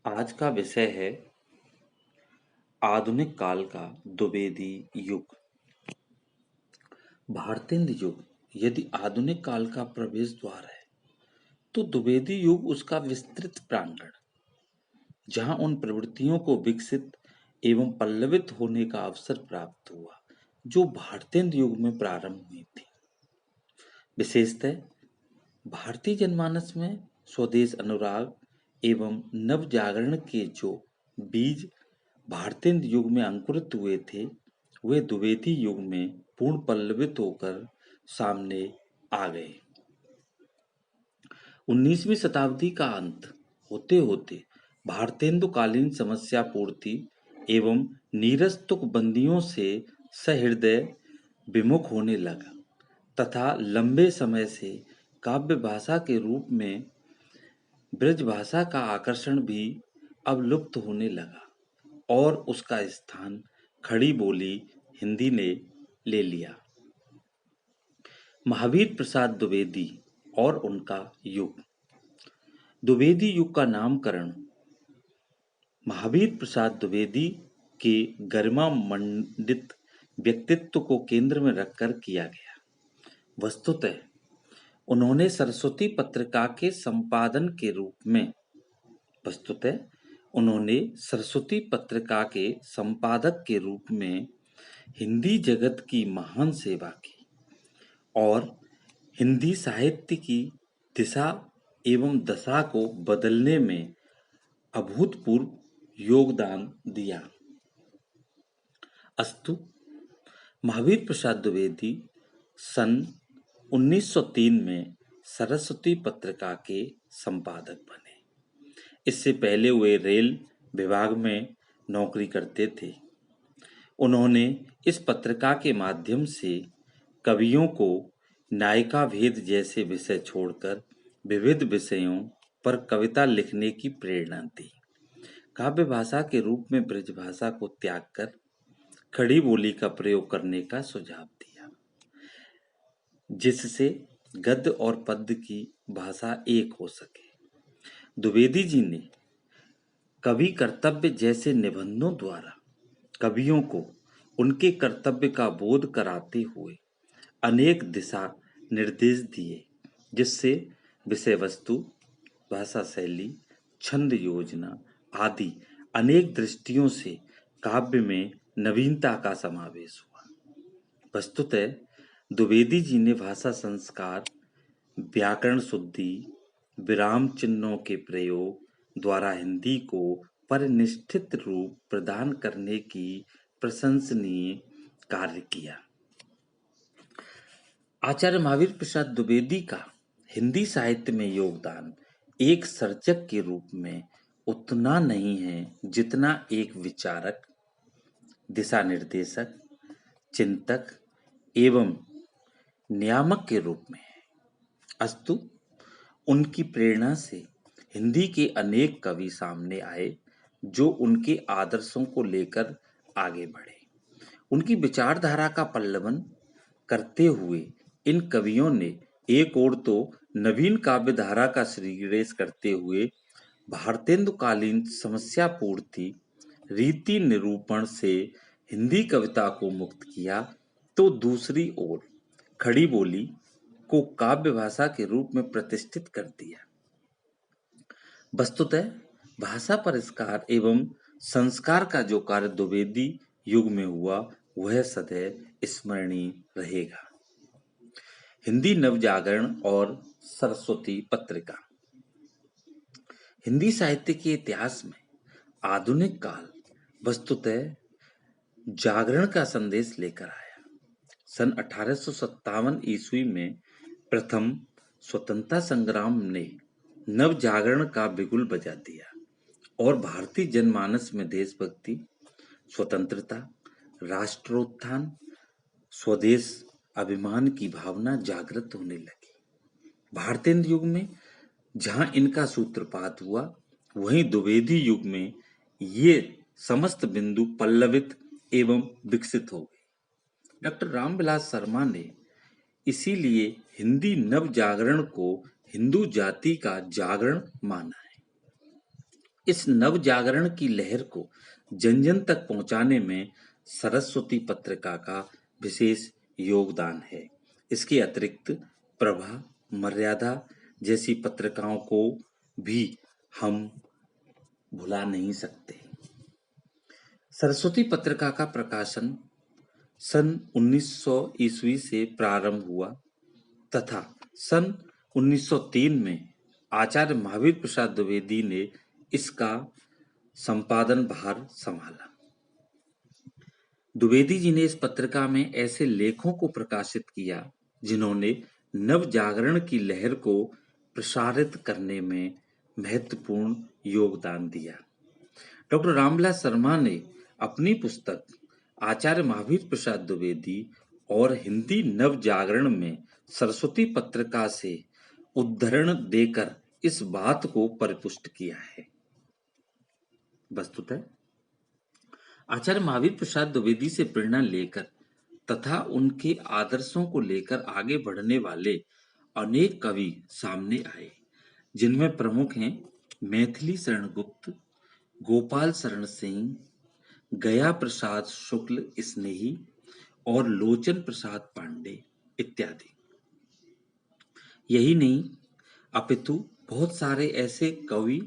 आज का विषय है आधुनिक काल का द्विवेदी युग। भारतेंद्र युग यदि आधुनिक काल का प्रवेश द्वार है तो द्विवेदी युग उसका विस्तृत प्रांगण, जहां उन प्रवृत्तियों को विकसित एवं पल्लवित होने का अवसर प्राप्त हुआ जो भारतेंद्र युग में प्रारंभ हुई थी। विशेषतः भारतीय जनमानस में स्वदेश अनुराग एवं नव जागरण के जो बीज भारतेंद्र युग में अंकुरित हुए थे, वे द्विवेदी युग में पूर्ण पल्लवित होकर सामने आ गए। 19वीं शताब्दी का अंत होते होते भारतेंदुकालीन समस्या पूर्ति एवं नीरस तुकबंदियों से सहृदय विमुख होने लगा तथा लंबे समय से काव्य भाषा के रूप में ब्रज भाषा का आकर्षण भी अब लुप्त होने लगा और उसका स्थान खड़ी बोली हिंदी ने ले लिया। महावीर प्रसाद द्विवेदी और उनका युग। द्विवेदी युग का नामकरण महावीर प्रसाद द्विवेदी के गरिमा मंडित व्यक्तित्व को केंद्र में रखकर किया गया। वस्तुतः उन्होंने सरस्वती पत्रिका के संपादन के रूप में संपादक के रूप में हिंदी जगत की महान सेवा की और हिंदी साहित्य की दिशा एवं दशा को बदलने में अभूतपूर्व योगदान दिया। अस्तु, महावीर प्रसाद द्विवेदी सन 1903 में सरस्वती पत्रिका के संपादक बने। इससे पहले वे रेल विभाग में नौकरी करते थे। उन्होंने इस पत्रिका के माध्यम से कवियों को नायिका भेद जैसे विषय छोड़कर विविध विषयों पर कविता लिखने की प्रेरणा दी। काव्य भाषा के रूप में ब्रज भाषा को त्याग कर खड़ी बोली का प्रयोग करने का सुझाव दिया, जिससे गद्य और पद्य की भाषा एक हो सके। द्विवेदी जी ने कवि कर्तव्य जैसे निबंधों द्वारा कवियों को उनके कर्तव्य का बोध कराते हुए अनेक दिशा निर्देश दिए, जिससे विषय वस्तु, भाषा शैली, छंद योजना आदि अनेक दृष्टियों से काव्य में नवीनता का समावेश हुआ। वस्तुतः द्विवेदी जी ने भाषा संस्कार, व्याकरण शुद्धि, विराम चिन्हों के प्रयोग द्वारा हिंदी को परिनिष्ठित रूप प्रदान करने की प्रशंसनीय कार्य किया। आचार्य महावीर प्रसाद द्विवेदी का हिंदी साहित्य में योगदान एक सर्जक के रूप में उतना नहीं है जितना एक विचारक, दिशा निर्देशक, चिंतक एवं नियामक के रूप में है। अस्तु, उनकी प्रेरणा से हिंदी के अनेक कवि सामने आए जो उनके आदर्शों को लेकर आगे बढ़े। उनकी विचारधारा का पल्लवन करते हुए इन कवियों ने एक ओर तो नवीन काव्य धारा का श्रीगणेश करते हुए भारतेंदुकालीन समस्या पूर्ति रीति निरूपण से हिंदी कविता को मुक्त किया, तो दूसरी ओर खड़ी बोली को काव्य भाषा के रूप में प्रतिष्ठित कर दिया। वस्तुतः भाषा परिष्कार एवं संस्कार का जो कार्य द्विवेदी युग में हुआ, वह सदैव स्मरणीय रहेगा। हिंदी नवजागरण और सरस्वती पत्रिका। हिंदी साहित्य के इतिहास में आधुनिक काल वस्तुतः जागरण का संदेश लेकर आया। सन 1857 ईस्वी में प्रथम स्वतंत्रता संग्राम ने नव जागरण का बिगुल बजा दिया और भारतीय जनमानस में देशभक्ति, स्वतंत्रता, राष्ट्रोत्थान, स्वदेश अभिमान की भावना जागृत होने लगी। भारतेंद्र युग में जहां इनका सूत्रपात हुआ, वहीं द्विवेदी युग में ये समस्त बिंदु पल्लवित एवं विकसित हो गए। डॉक्टर रामविलास शर्मा ने इसीलिए हिंदी नव जागरण को हिंदू जाति का जागरण माना है। इस नव जागरण की लहर को जन जन तक पहुंचाने में सरस्वती पत्रिका का विशेष योगदान है। इसके अतिरिक्त प्रभा, मर्यादा जैसी पत्रिकाओं को भी हम भुला नहीं सकते। सरस्वती पत्रिका का प्रकाशन सन 1900 ईस्वी से प्रारंभ हुआ तथा सन 1903 में आचार्य महावीर प्रसाद द्विवेदी ने इसका संपादन भार संभाला। द्विवेदी जी ने इस पत्रिका में ऐसे लेखों को प्रकाशित किया जिन्होंने नव जागरण की लहर को प्रसारित करने में महत्वपूर्ण योगदान दिया। डॉक्टर रामविलास शर्मा ने अपनी पुस्तक आचार्य महावीर प्रसाद द्विवेदी और हिंदी नव जागरण में सरस्वती पत्रिका से उद्धरण देकर इस बात को परिपुष्ट किया है। वस्तुतः आचार्य महावीर प्रसाद द्विवेदी से प्रेरणा लेकर तथा उनके आदर्शों को लेकर आगे बढ़ने वाले अनेक कवि सामने आए, जिनमें प्रमुख हैं मैथिली शरण गुप्त, गोपाल शरण सिंह, गया प्रसाद शुक्ल स्नेही और लोचन प्रसाद पांडे इत्यादि। यही नहीं अपितु बहुत सारे ऐसे कवि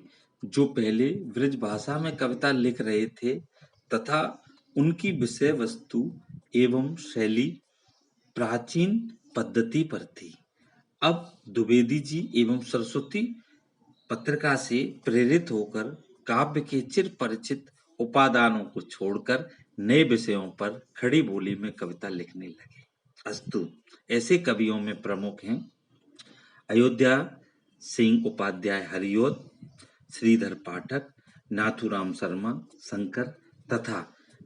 जो पहले ब्रज भाषा में कविता लिख रहे थे तथा उनकी विषय वस्तु एवं शैली प्राचीन पद्धति पर थी, अब द्विवेदी जी एवं सरस्वती पत्रिका से प्रेरित होकर काव्य के चिर परिचित उपादानों को छोड़कर नए विषयों पर खड़ी बोली में कविता लिखने लगे। अस्तु ऐसे कवियों में प्रमुख हैं अयोध्या सिंह उपाध्याय हरिओत, श्रीधर पाठक, नाथूराम शर्मा, शंकर तथा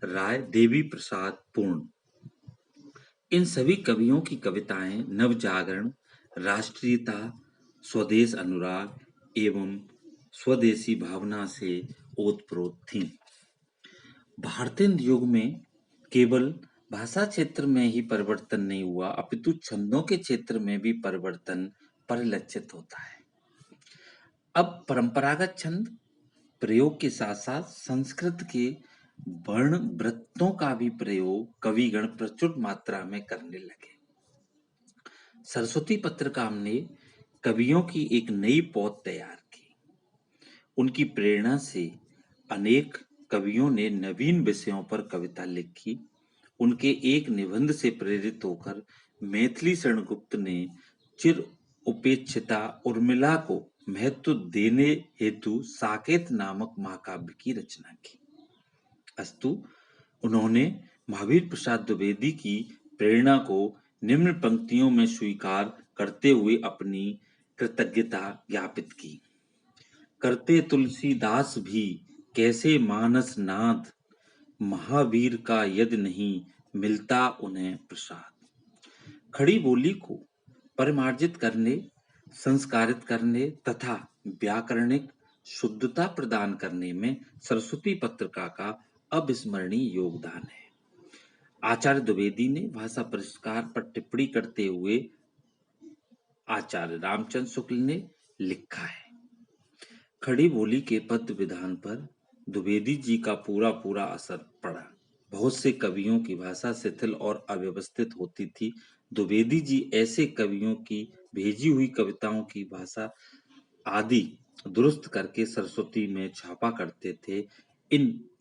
राय देवी प्रसाद पूर्ण। इन सभी कवियों की कविताएं नव जागरण, राष्ट्रीयता, स्वदेश अनुराग एवं स्वदेशी भावना से ओतप्रोत थीं। भारतीय युग में केवल भाषा क्षेत्र में ही परिवर्तन नहीं हुआ अपितु छंदों के क्षेत्र में भी परिवर्तन परिलक्षित होता है। अब परंपरागत छंद प्रयोग के साथ साथ संस्कृत के वर्ण वृत्तों का भी प्रयोग कविगण प्रचुर मात्रा में करने लगे। सरस्वती पत्रिका ने कवियों की एक नई पौध तैयार की। उनकी प्रेरणा से अनेक कवियों ने नवीन विषयों पर कविता लिखी। उनके एक निबंध से प्रेरित होकर मैथिली शरण गुप्त ने चिर उपेक्षिता उर्मिला को महत्व देने हेतु साकेत नामक महाकाव्य की रचना की। अस्तु उन्होंने महावीर प्रसाद द्विवेदी की प्रेरणा को निम्न पंक्तियों में स्वीकार करते हुए अपनी कृतज्ञता ज्ञापित की। करते तुलसीदास भी कैसे मानस नाथ, महावीर का यदि नहीं मिलता उन्हें प्रसाद। खड़ी बोली को परिमार्जित करने, संस्कारित करने तथा व्याकरणिक शुद्धता प्रदान करने में सरस्वती पत्रिका का अविस्मरणीय योगदान है। आचार्य द्विवेदी ने भाषा परिष्कार पर टिप्पणी करते हुए आचार्य रामचंद्र शुक्ल ने लिखा है, खड़ी बोली के पद विधान पर द्विवेदी जी का पूरा असर पड़ा। बहुत से कवियों की भाषा शिथिल और अव्यवस्थित होती थी। द्विवेदी जी ऐसे कवियों की भेजी हुई कविताओं की भाषा आदि दुरुस्त करके सरस्वती में छापा करते थे।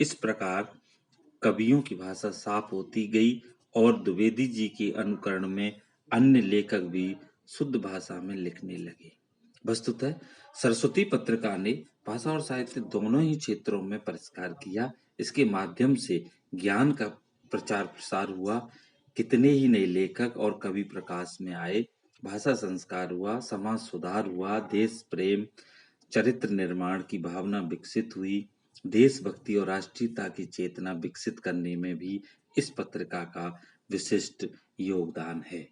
इस प्रकार कवियों की भाषा साफ होती गई और द्विवेदी जी के अनुकरण में अन्य लेखक भी शुद्ध भाषा में लिखने लगे। वस्तुतः सरस्वती पत्रिका ने भाषा और साहित्य दोनों ही क्षेत्रों में परिष्कार किया। इसके माध्यम से ज्ञान का प्रचार प्रसार हुआ, कितने ही नए लेखक और कवि प्रकाश में आए, भाषा संस्कार हुआ, समाज सुधार हुआ, देश प्रेम, चरित्र निर्माण की भावना विकसित हुई, देशभक्ति और राष्ट्रीयता की चेतना विकसित करने में भी इस पत्रिका का विशिष्ट योगदान है।